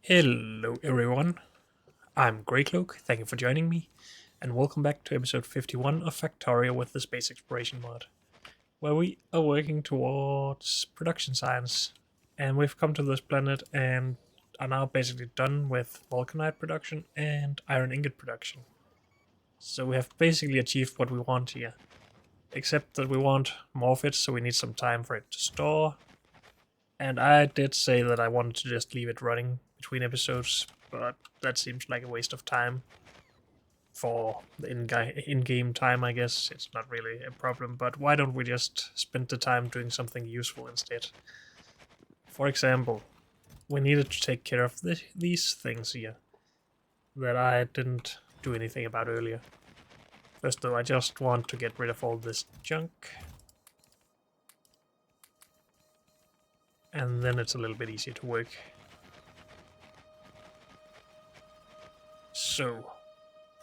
Hello everyone, I'm Greycloak, thank you for joining me, and welcome back to episode 51 of Factorio with the Space Exploration mod, where we are working towards production science, and we've come to this planet and are now basically done with Vulcanite production and iron ingot production. So we have basically achieved what we want here, except that we want more of it, so we need some time for it to store. And I did say that I wanted to just leave it running between episodes, but that seems like a waste of time for the in-game time, I guess. It's not really a problem, but why don't we just spend the time doing something useful instead? For example, we needed to take care of these things here that I didn't do anything about earlier. First though, I just want to get rid of all this junk. And then it's a little bit easier to work. So,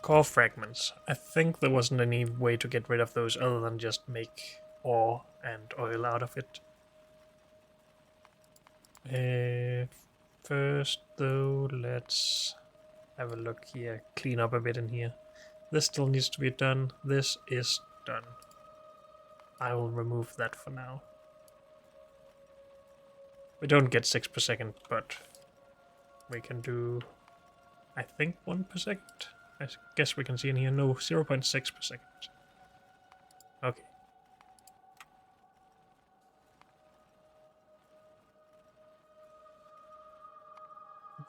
core fragments. I think there wasn't any way to get rid of those other than just make ore and oil out of it. First though, let's have a look here, clean up a bit in here. This still needs to be done. This is done. I will remove that for now. We don't get 6 per second, but we can do, I think, 1 per second. I guess we can see in here, no, 0.6 per second. Okay.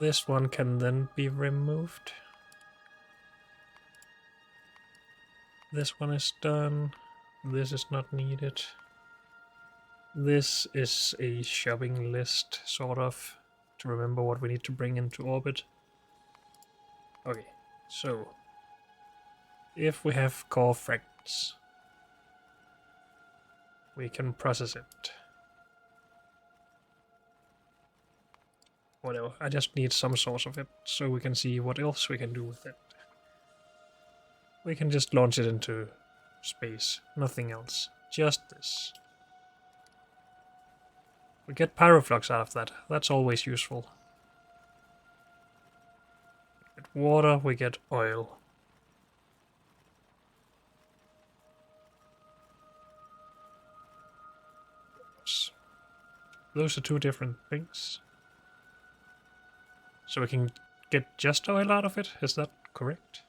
This one can then be removed. This one is done. This is not needed. This is a shopping list, sort of, to remember what we need to bring into orbit. Okay, so if we have core fragments, we can process it. Whatever, I just need some source of it so we can see what else we can do with it. We can just launch it into space, nothing else, just this. We get pyroflux out of that, that's always useful. We get water, we get oil. Those are two different things. So we can get just oil out of it, is that correct?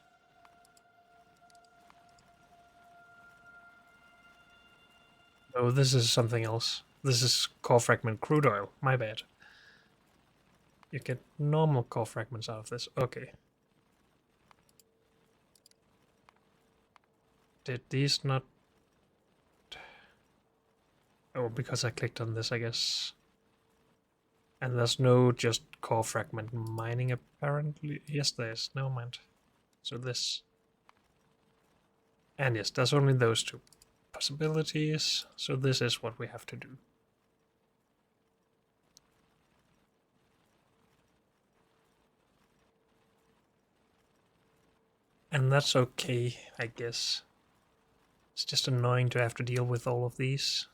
Oh, this is something else. This is core fragment crude oil, my bad. You get normal core fragments out of this, okay. Did these not... Oh, because I clicked on this, I guess. And there's no just core fragment mining, apparently. Yes, there is. Never mind. So this. And yes, there's only those two possibilities. So this is what we have to do. And that's okay, I guess. It's just annoying to have to deal with all of these.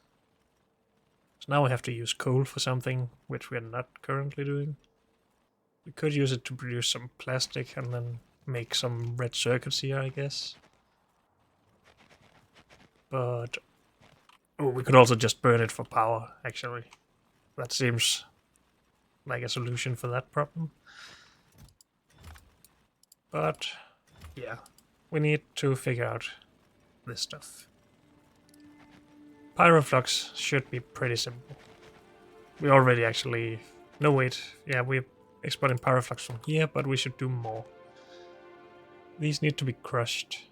So now we have to use coal for something, which we are not currently doing. We could use it to produce some plastic and then make some red circuits here, I guess. But... oh, we could also just burn it for power, actually. That seems like a solution for that problem. But, yeah. We need to figure out this stuff. Pyroflux should be pretty simple. We already actually... no, wait. Yeah, we're exporting pyroflux from here, but we should do more. These need to be crushed.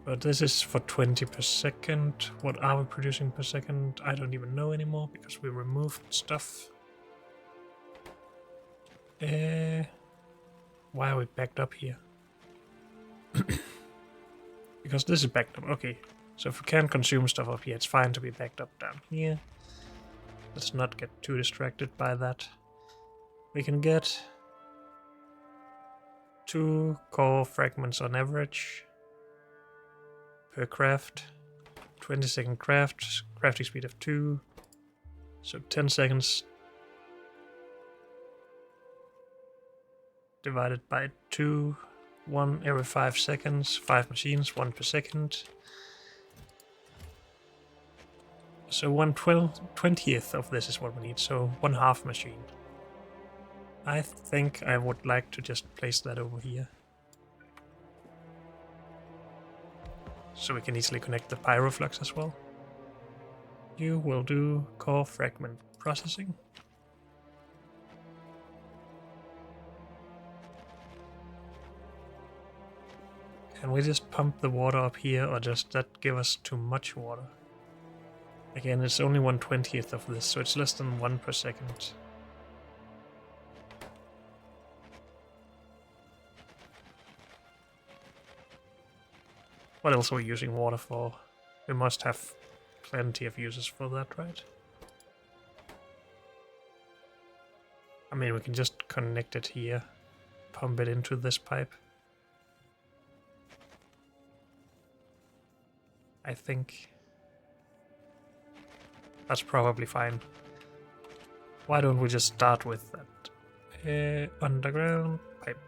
But this is for 20 per second. What are we producing per second? I don't even know anymore, because we removed stuff. Why are we backed up here? Because this is backed up. Okay, so if we can't consume stuff up here, it's fine to be backed up down here. Let's not get too distracted by that. We can get 2 core fragments on average per craft. 20-second craft, crafting speed of 2. So 10 seconds divided by 2, 1 every 5 seconds, 5 machines, 1 per second. So 1/20th of this is what we need, so 1/2 machine. I think I would like to just place that over here. So we can easily connect the pyroflux as well. You will do core fragment processing. Can we just pump the water up here, or does that give us too much water? Again, it's only 1/20th of this, so it's less than 1 per second. What else are we using water for? We must have plenty of uses for that, right? I mean, we can just connect it here, pump it into this pipe. I think that's probably fine. Why don't we just start with that underground pipe?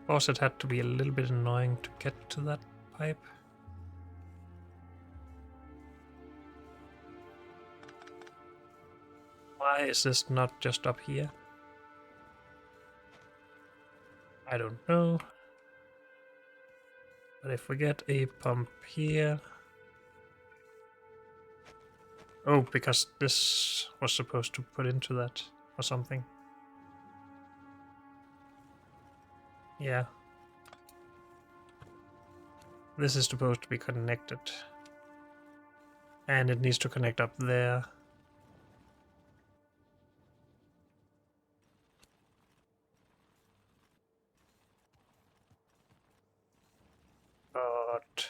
Of course, it had to be a little bit annoying to get to that pipe. Why is this not just up here? I don't know. But if we get a pump here... Oh, because this was supposed to put into that or something. Yeah. This is supposed to be connected. And it needs to connect up there. But...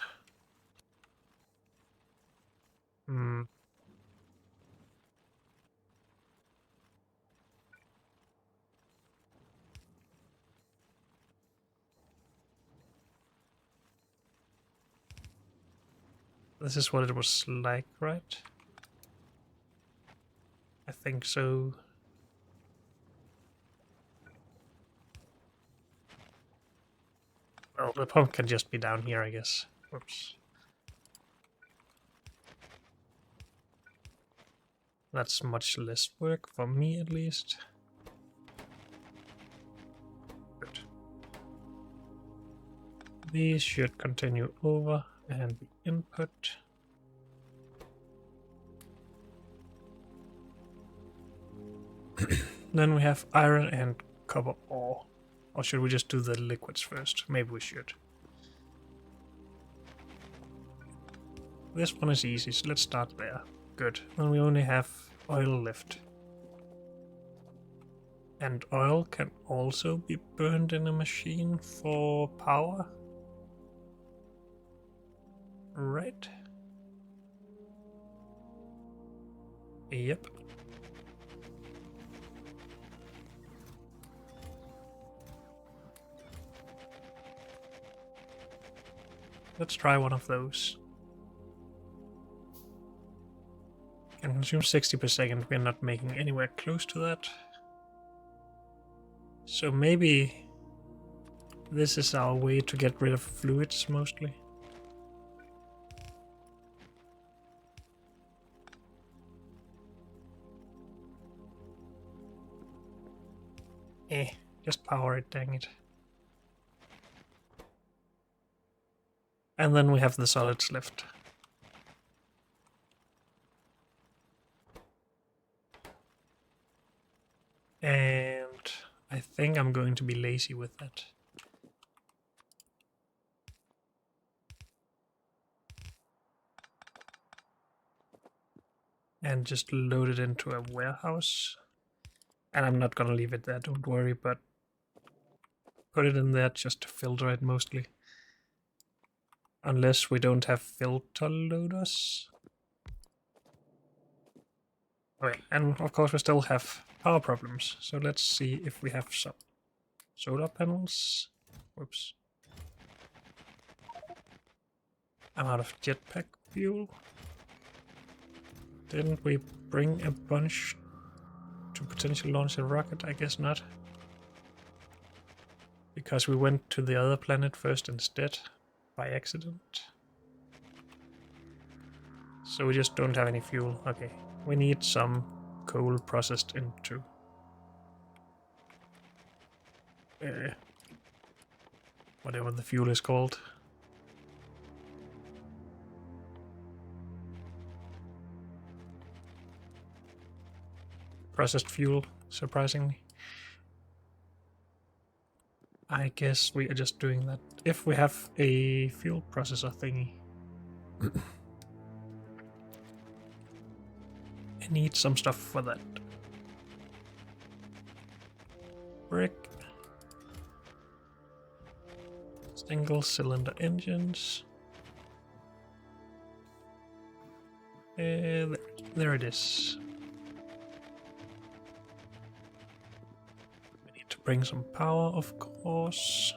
This is what it was like, right? I think so. Well, the pump can just be down here, I guess. Whoops. That's much less work for me, at least. Good. These should continue over and be input. Then we have iron and copper ore. Or should we just do the liquids first? Maybe we should. This one is easy, so let's start there. Good. Then we only have oil left. And oil can also be burned in a machine for power. Right? Yep. Let's try one of those. Can consume 60 per second. We're not making anywhere close to that. So maybe this is our way to get rid of fluids mostly. Just power it, dang it. And then we have the solids left. And I think I'm going to be lazy with that. And just load it into a warehouse. And I'm not gonna leave it there, don't worry, but put it in there just to filter it mostly. Unless we don't have filter loaders. Okay, and of course we still have power problems, so let's see if we have some solar panels. Whoops. I'm out of jetpack fuel. Didn't we bring a bunch to potentially launch a rocket? I guess not. Because we went to the other planet first instead, by accident. So we just don't have any fuel. Okay, we need some coal processed into whatever the fuel is called. Processed fuel, surprisingly. I guess we are just doing that. If we have a fuel processor thingy. I need some stuff for that. Brick. Single cylinder engines. There it is. We need to bring some power, of course.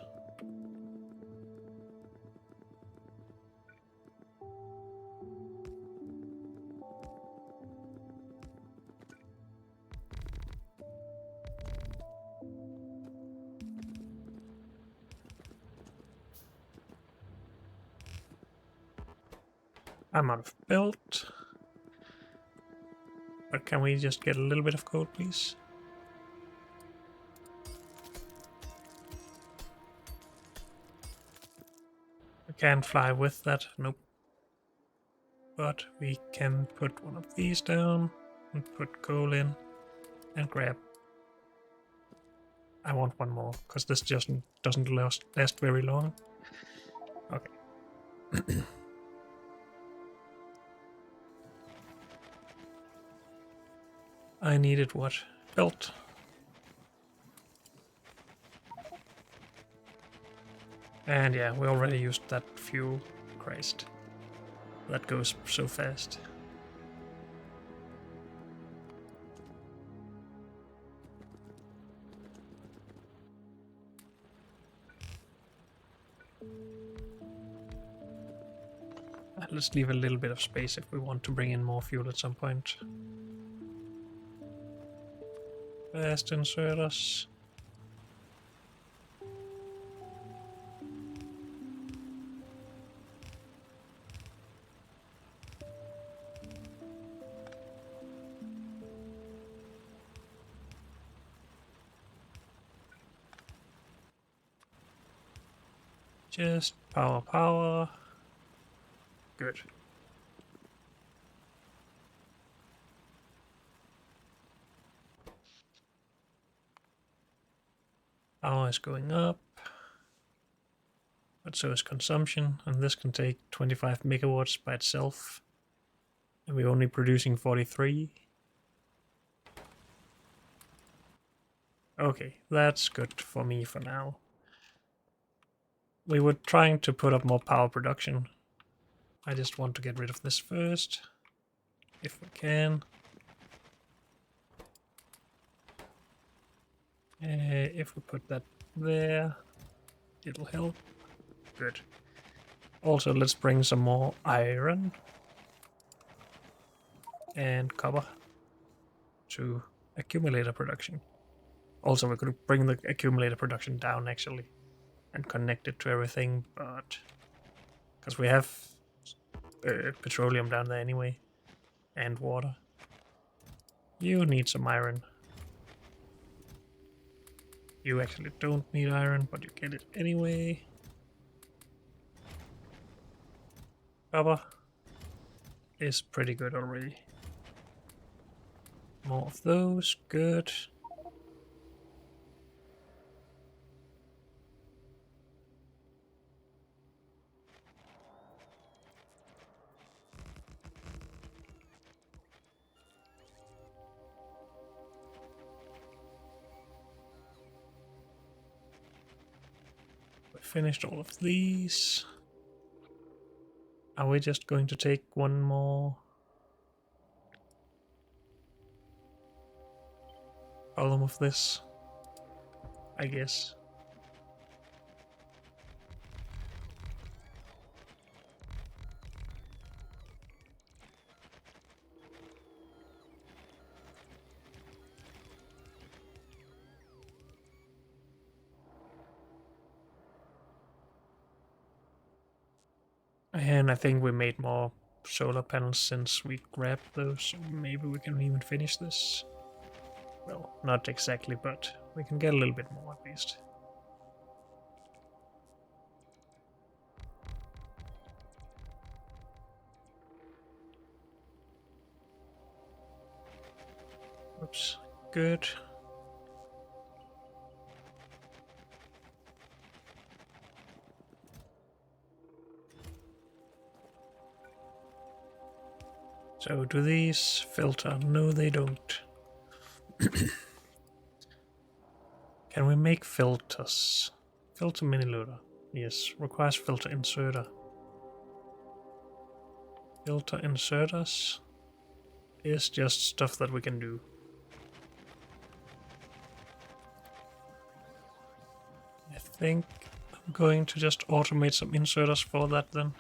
I'm out of belt. But can we just get a little bit of coal, please? We can't fly with that, nope. But we can put one of these down and put coal in and grab. I want one more, because this just doesn't last very long. Okay. I needed what? Belt. And yeah, we already used that fuel. Christ. That goes so fast. Let's leave a little bit of space if we want to bring in more fuel at some point. Fast inserters. Just power. Good. Power is going up. But so is consumption, and this can take 25 megawatts by itself. And we're only producing 43. Okay, that's good for me for now. We were trying to put up more power production. I just want to get rid of this first, if we can. If we put that there, it'll help. Good. Also, let's bring some more iron and copper to accumulator production. Also, we could bring the accumulator production down, actually, and connect it to everything, but because we have petroleum down there anyway, and water. You need some iron. You actually don't need iron, but you get it anyway. Copper is pretty good already. More of those, good. We finished all of these. Are we just going to take one more column of this? I guess. And I think we made more solar panels since we grabbed those, so maybe we can even finish this. Well, not exactly, but we can get a little bit more at least. Oops, good. So do these filter? No, they don't. Can we make filters? Filter mini loader. Yes, requires filter inserter. Filter inserters is just stuff that we can do. I think I'm going to just automate some inserters for that then.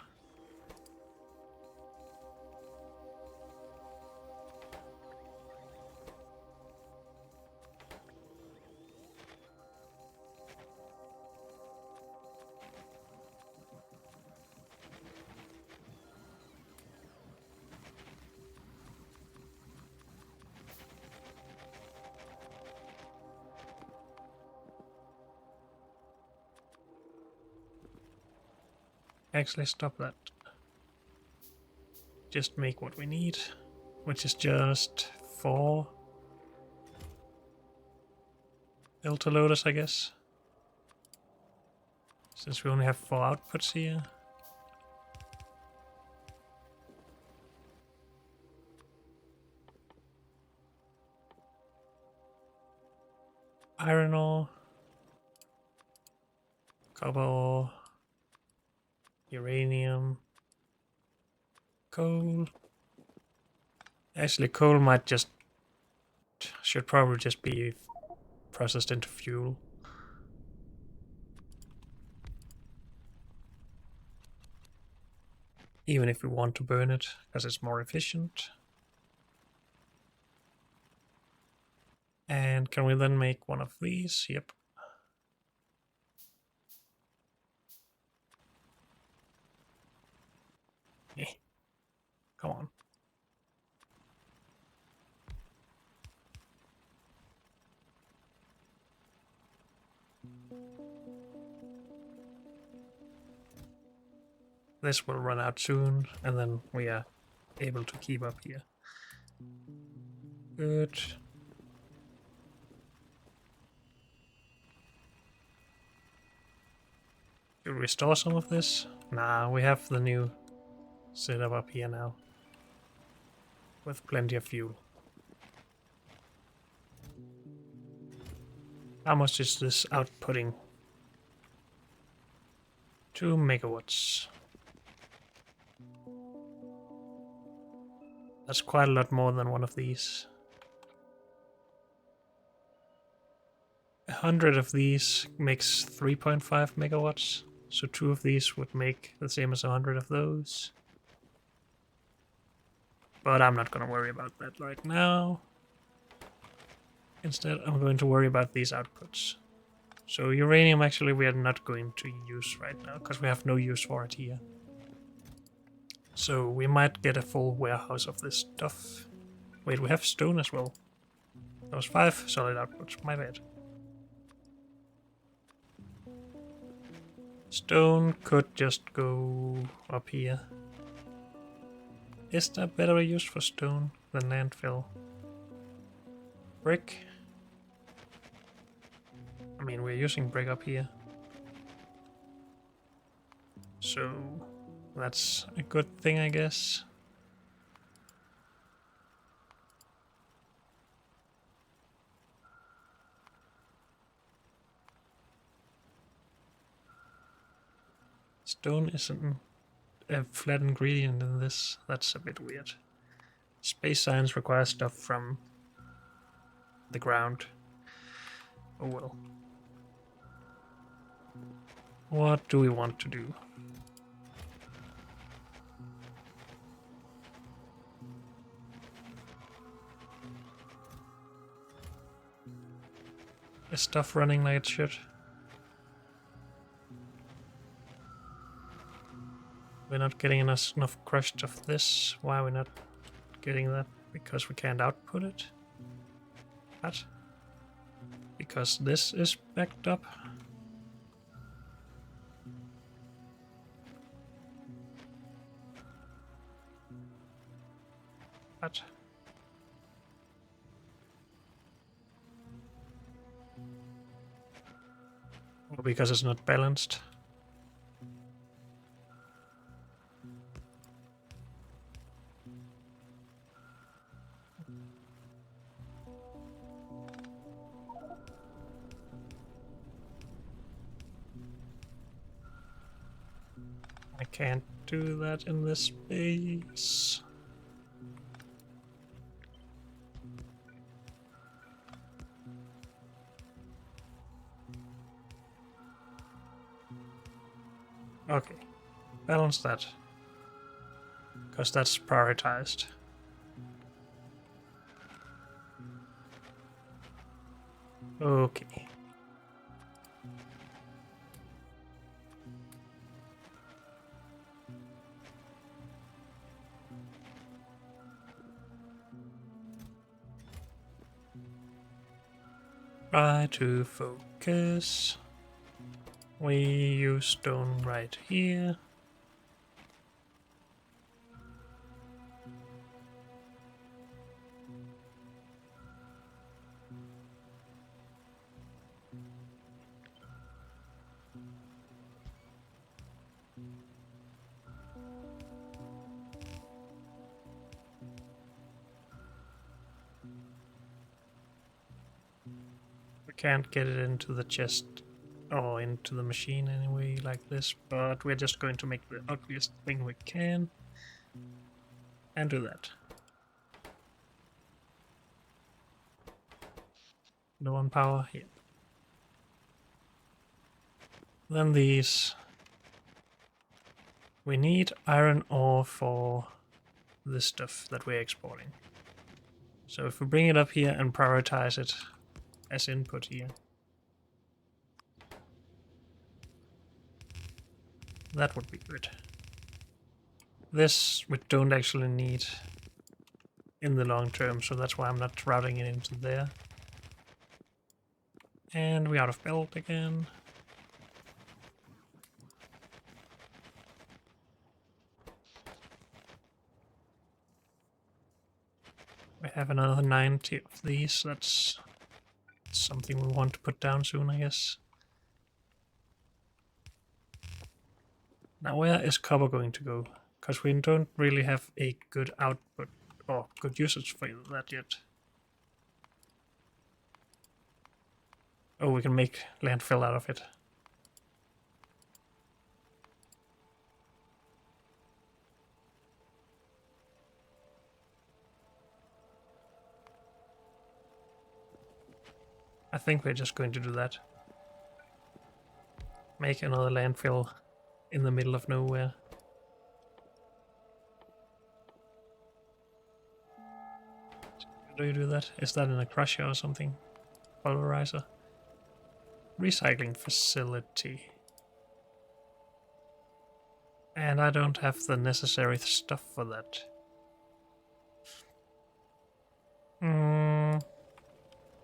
Actually, stop that. Just make what we need, which is just 4 filter loaders, I guess. Since we only have 4 outputs here. Iron ore, copper ore, uranium, coal. Actually, coal should probably just be processed into fuel. Even if we want to burn it, because it's more efficient. And can we then make one of these? Yep. Eh, come on. This will run out soon, and then we are able to keep up here. Good. Should we store some of this? Nah, we have the new setup up here now. With plenty of fuel. How much is this outputting? 2 megawatts. That's quite a lot more than one of these. 100 of these makes 3.5 megawatts. So 2 of these would make the same as 100 of those. But I'm not going to worry about that right now. Instead, I'm going to worry about these outputs. So uranium actually we are not going to use right now, because we have no use for it here. So we might get a full warehouse of this stuff. Wait, we have stone as well. That was 5 solid outputs, my bad. Stone could just go up here. Is there better use for stone than landfill? Brick? I mean, we're using brick up here. So that's a good thing, I guess. Stone isn't a flat ingredient in this. That's a bit weird. Space science requires stuff from the ground. Oh well. What do we want to do? Is stuff running like it should? We're not getting enough crushed of this. Why are we not getting that? Because we can't output it? What? Because this is backed up? What? Or because it's not balanced? I can't do that in this space. Okay, balance that. Because that's prioritized. Okay. Try to focus. We use stone right here. We can't get it into the chest or into the machine anyway like this, but we're just going to make the ugliest thing we can and do that. Low on power, yeah. Then these. We need iron ore for this stuff that we're exporting. So if we bring it up here and prioritize it as input here, that would be good. This we don't actually need in the long term, so that's why I'm not routing it into there. And we're out of belt again. We have another 90 of these. That's something we want to put down soon, I guess. Now where is copper going to go? Because we don't really have a good output or good usage for that yet. Oh, we can make landfill out of it. I think we're just going to do that. Make another landfill in the middle of nowhere. How do you do that? Is that in a crusher or something? Pulverizer? Recycling facility. And I don't have the necessary stuff for that.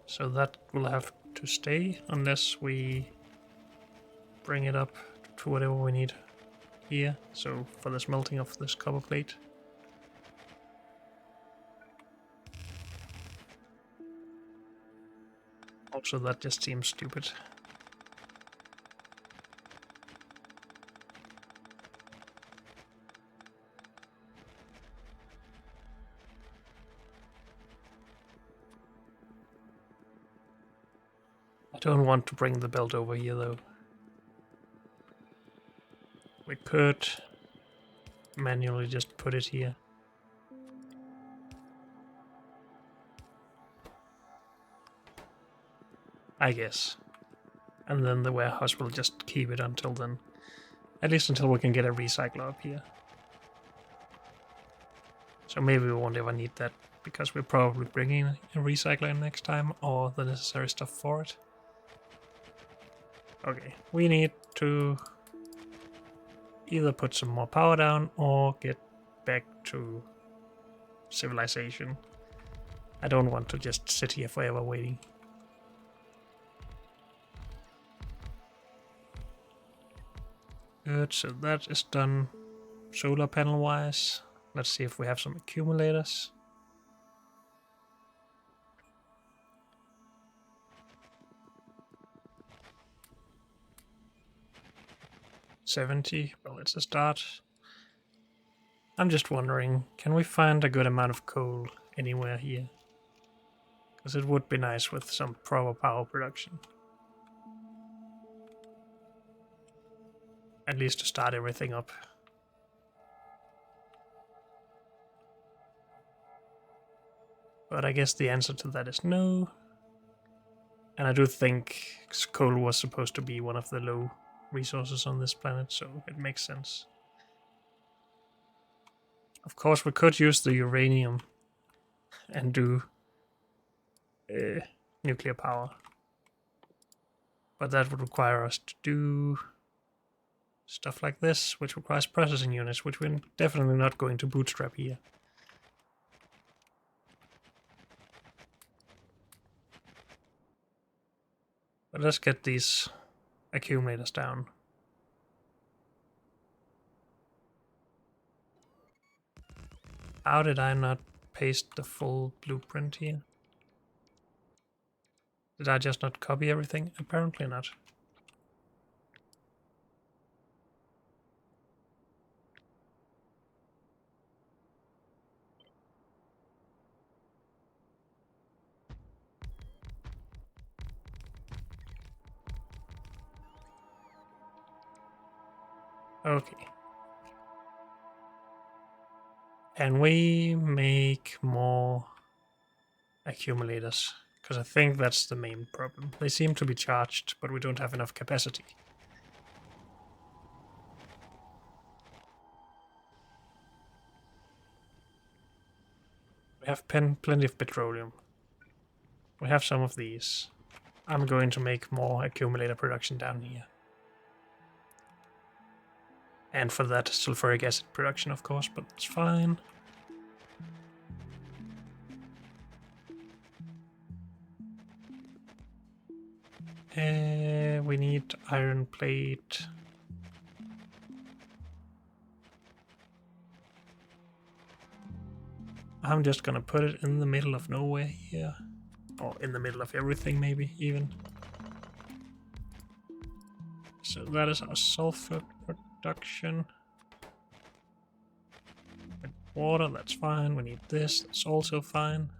So that will have to stay unless we bring it up to whatever we need here. So for the smelting of this copper plate. Also, that just seems stupid. I don't want to bring the belt over here though. We could manually just put it here. I guess. And then the warehouse will just keep it until then. At least until we can get a recycler up here. So maybe we won't ever need that, because we're probably bringing a recycler in next time, or the necessary stuff for it. Okay, we need to either put some more power down or get back to civilization. I don't want to just sit here forever waiting. Good, so that is done solar panel wise. Let's see if we have some accumulators. $70, well, it's a start. I'm just wondering, can we find a good amount of coal anywhere here? Because it would be nice with some proper power production. At least to start everything up. But I guess the answer to that is no. And I do think coal was supposed to be one of the low resources on this planet, so it makes sense. Of course, we could use the uranium and do nuclear power. But that would require us to do stuff like this, which requires processing units, which we're definitely not going to bootstrap here. But let's get these accumulators down. How did I not paste the full blueprint here? Did I just not copy everything? Apparently not. Okay. Can we make more accumulators? Because I think that's the main problem. They seem to be charged, but we don't have enough capacity. We have plenty of petroleum. We have some of these. I'm going to make more accumulator production down here. And for that, sulfuric acid production, of course, but it's fine. We need iron plate. I'm just gonna put it in the middle of nowhere here. Or in the middle of everything, maybe, even. So that is our sulfur production. With water, that's fine. We need this, that's also fine.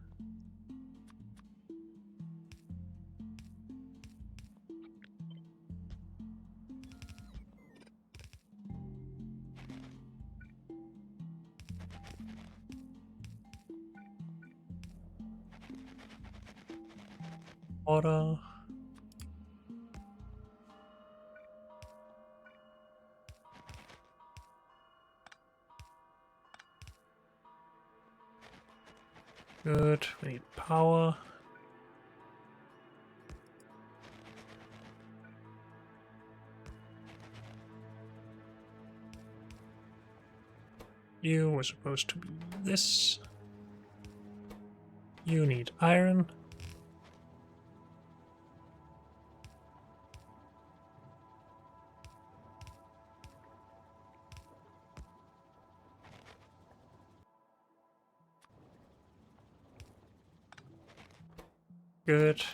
Water. Good, we need power. You were supposed to be this. You need iron. Good.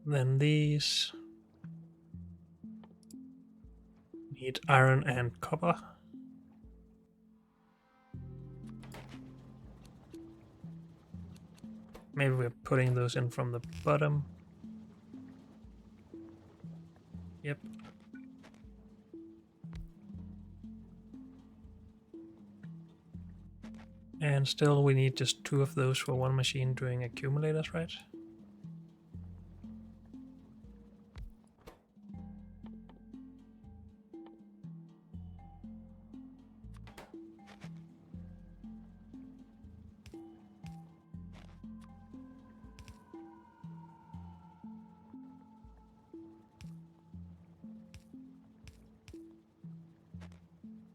Then these. Need iron and copper. Maybe we're putting those in from the bottom. Yep. And still we need just 2 of those for one machine doing accumulators, right?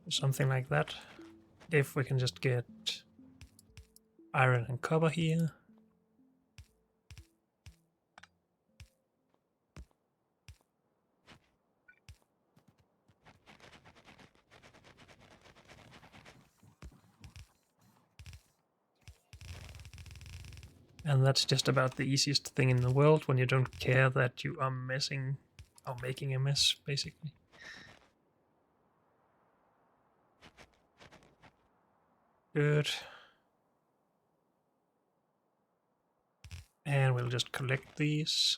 Something like that. If we can just get iron and copper here. And that's just about the easiest thing in the world when you don't care that you are messing or making a mess, basically. Good. And we'll just collect these.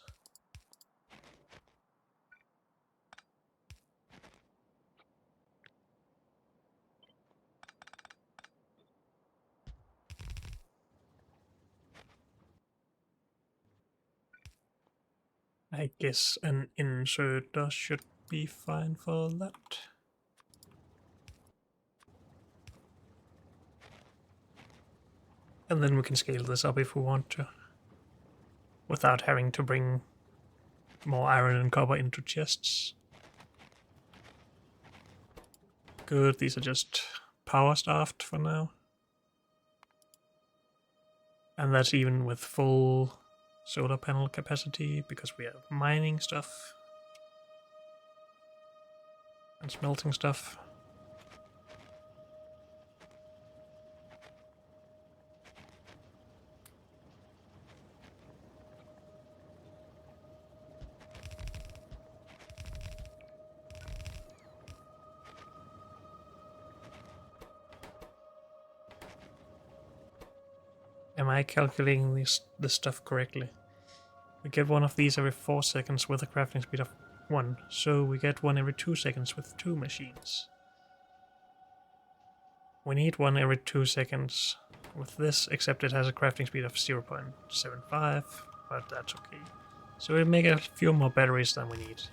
I guess an inserter should be fine for that. And then we can scale this up if we want to, without having to bring more iron and copper into chests. Good, these are just power staffed for now. And that's even with full solar panel capacity, because we have mining stuff and smelting stuff. Am I calculating this stuff correctly? We get one of these every 4 seconds with a crafting speed of 1, so we get one every 2 seconds with 2 machines. We need one every 2 seconds with this, except it has a crafting speed of 0.75, but that's okay. So we'll make a few more batteries than we need.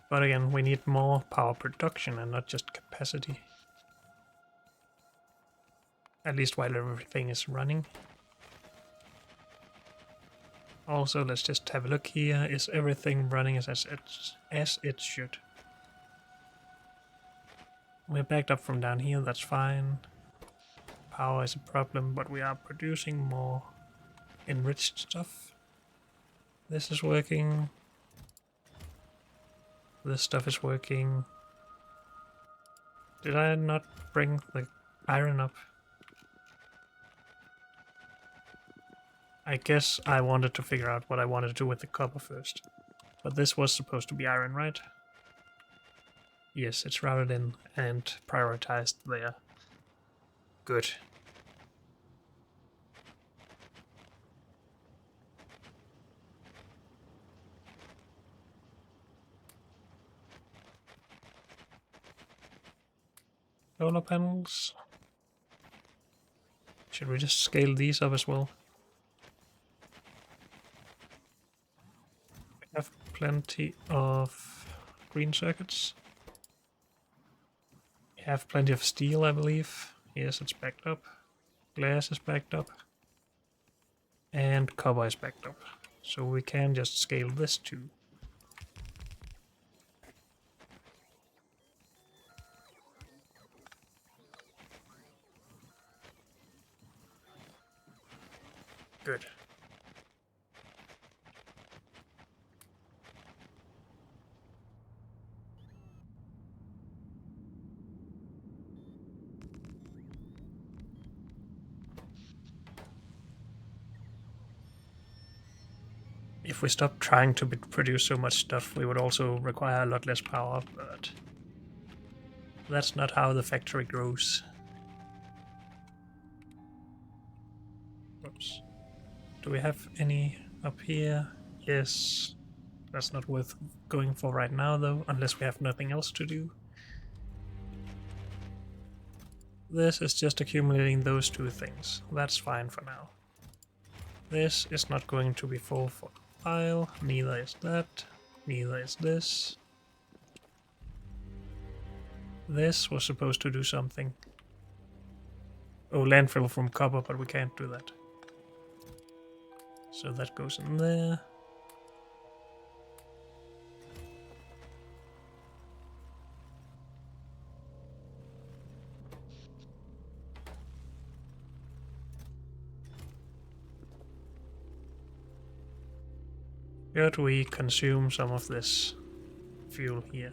But again, we need more power production and not just capacity. At least while everything is running. Also, let's just have a look here. Is everything running as it should? We're backed up from down here, that's fine. Power is a problem, but we are producing more enriched stuff. This is working. This stuff is working. Did I not bring the iron up? I guess I wanted to figure out what I wanted to do with the copper first. But this was supposed to be iron, right? Yes, it's routed in and prioritized there. Good. Solar panels. Should we just scale these up as well? We have plenty of green circuits. We have plenty of steel, I believe. Yes, it's backed up. Glass is backed up. And copper is backed up. So we can just scale this too. Good. If we stopped trying to produce so much stuff, we would also require a lot less power, but that's not how the factory grows. Whoops. Do we have any up here? Yes. That's not worth going for right now, though, unless we have nothing else to do. This is just accumulating those two things. That's fine for now. This is not going to be full for a while. Neither is that. Neither is this. This was supposed to do something. Oh, landfill from copper, but we can't do that. So that goes in there. Should we consume some of this fuel here?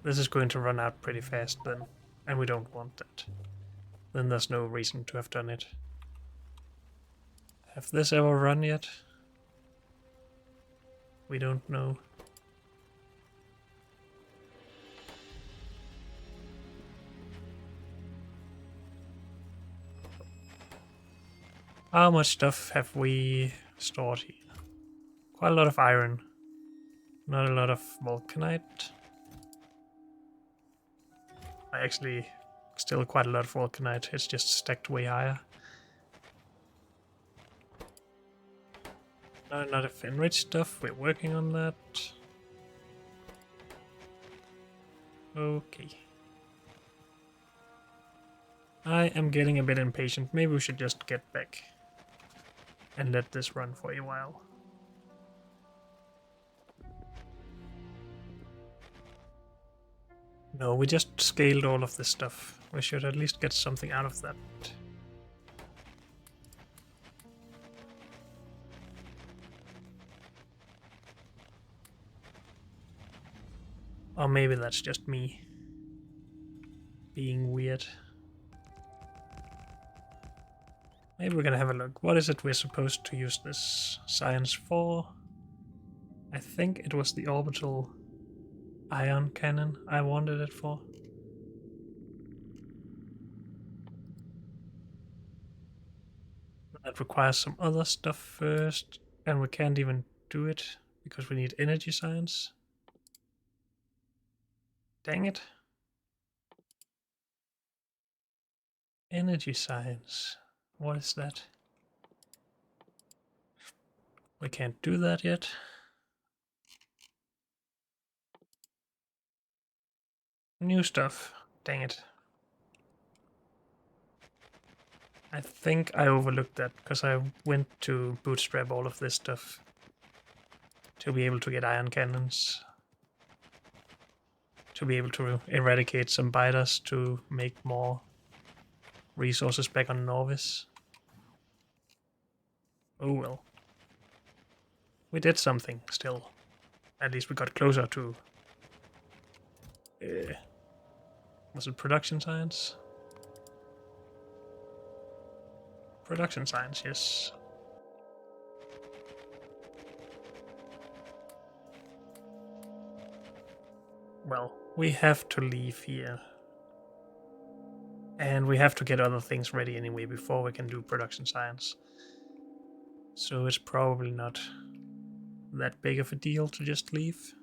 This is going to run out pretty fast then, and we don't want that. Then there's no reason to have done it. Have this ever run yet? We don't know. How much stuff have we stored here? Quite a lot of iron. Not a lot of Vulcanite. Actually, still quite a lot of Vulcanite. It's just stacked way higher. Not enough enriched stuff. We're working on that. Okay. I am getting a bit impatient. Maybe we should just get back and let this run for a while. No, we just scaled all of this stuff. We should at least get something out of that. Or maybe that's just me being weird. Maybe we're gonna have a look. What is it we're supposed to use this science for? I think it was the orbital ion cannon I wanted it for. That requires some other stuff first, and we can't even do it because we need energy science. Dang it. Energy science. What is that? We can't do that yet. New stuff. Dang it. I think I overlooked that because I went to bootstrap all of this stuff to be able to get ion cannons. To be able to eradicate some biters to make more resources back on Norvis. Oh well. We did something still. At least we got closer to... was it production science? Production science, yes. Well, we have to leave here. And we have to get other things ready anyway before we can do production science. So it's probably not that big of a deal to just leave.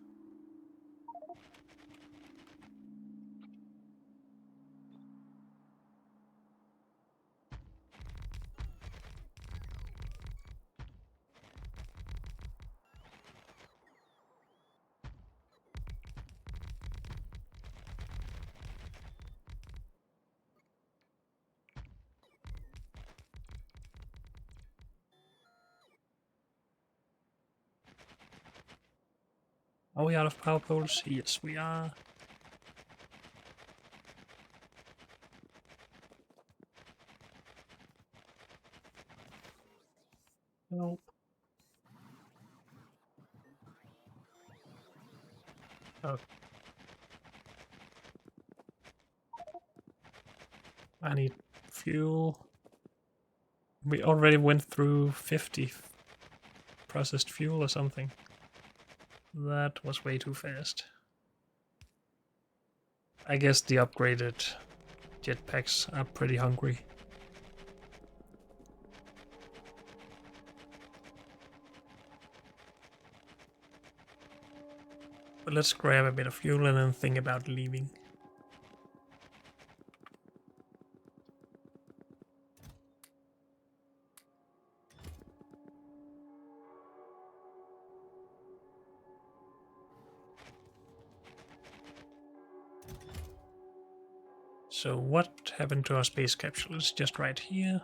Are we out of power poles? Yes, we are. Nope. Okay. I need fuel. We already went through 50 processed fuel or something. That was way too fast. I guess the upgraded jetpacks are pretty hungry. But let's grab a bit of fuel and then think about leaving. So what happened to our space capsule? It's just right here.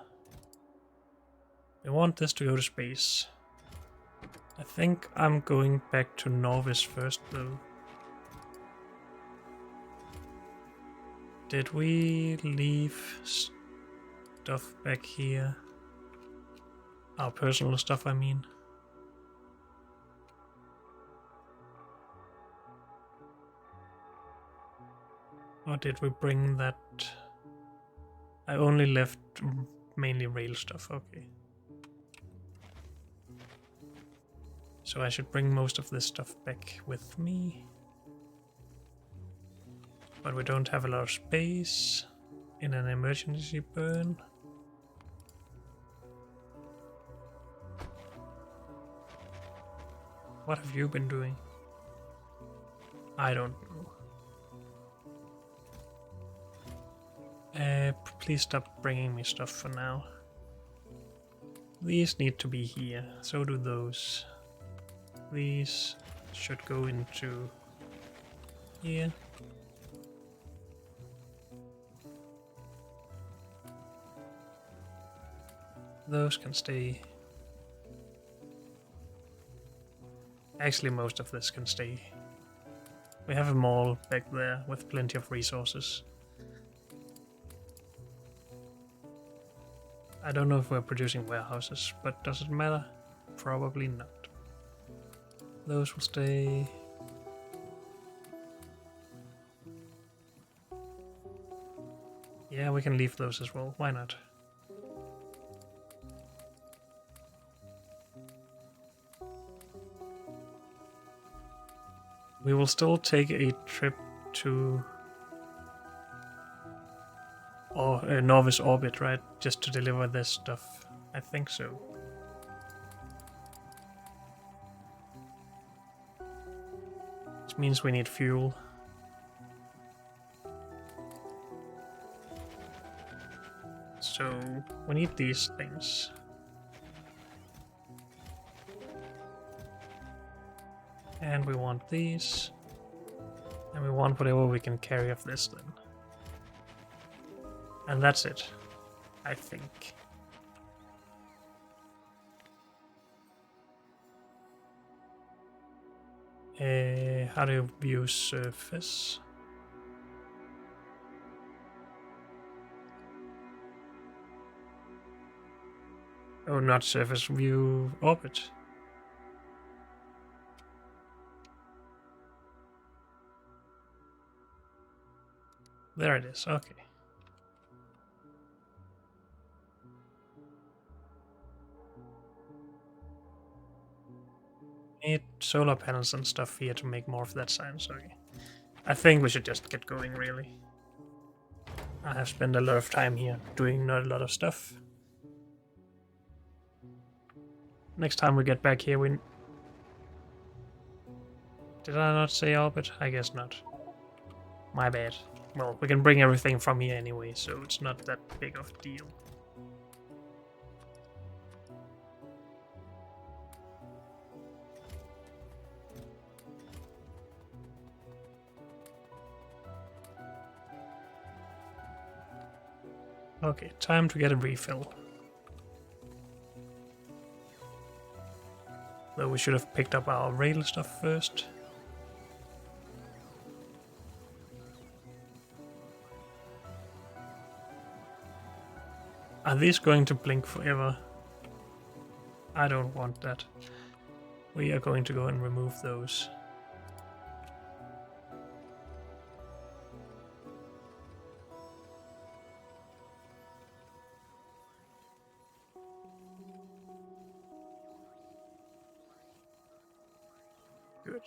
We want this to go to space. I think I'm going back to Norvis first though. Did we leave stuff back here? Our personal stuff, I mean. Or did we bring that? I only left mainly rail stuff, okay. So I should bring most of this stuff back with me. But we don't have a lot of space in an emergency burn. What have you been doing? I don't know. Please stop bringing me stuff for now. These need to be here, so do those. These should go into here. Those can stay. Actually, most of this can stay. We have a mall back there with plenty of resources. I don't know if we're producing warehouses, but does it matter? Probably not. Those will stay. Yeah, we can leave those as well. Why not? We will still take a trip to Novice Orbit, right? Just to deliver this stuff. I think so. Which means we need fuel. So we need these things. And we want these. And we want whatever we can carry of this then. And that's it, I think. How do you view surface? Oh, not surface, view orbit. There it is, okay. Need solar panels and stuff here to make more of that science, okay. I think we should just get going, really. I have spent a lot of time here doing not a lot of stuff. Next time we get back here, we... Did I not say orbit? I guess not. My bad. Well, we can bring everything from here anyway, so it's not that big of a deal. Okay, time to get a refill. Though we should have picked up our rail stuff first. Are these going to blink forever? I don't want that. We are going to go and remove those. Good.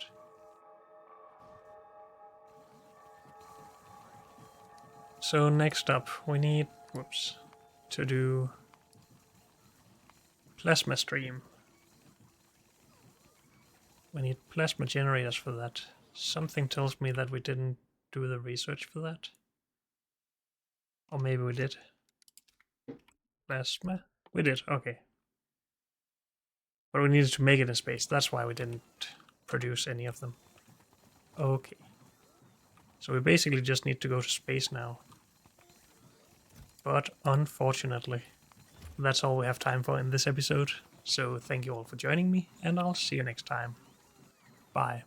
So next up, we need, to do plasma stream. We need plasma generators for that. Something tells me that we didn't do the research for that. Or maybe we did. Plasma? We did, okay. But we needed to make it in space, that's why we didn't produce any of them. Okay. So we basically just need to go to space now. But unfortunately, that's all we have time for in this episode. So thank you all for joining me, and I'll see you next time. Bye.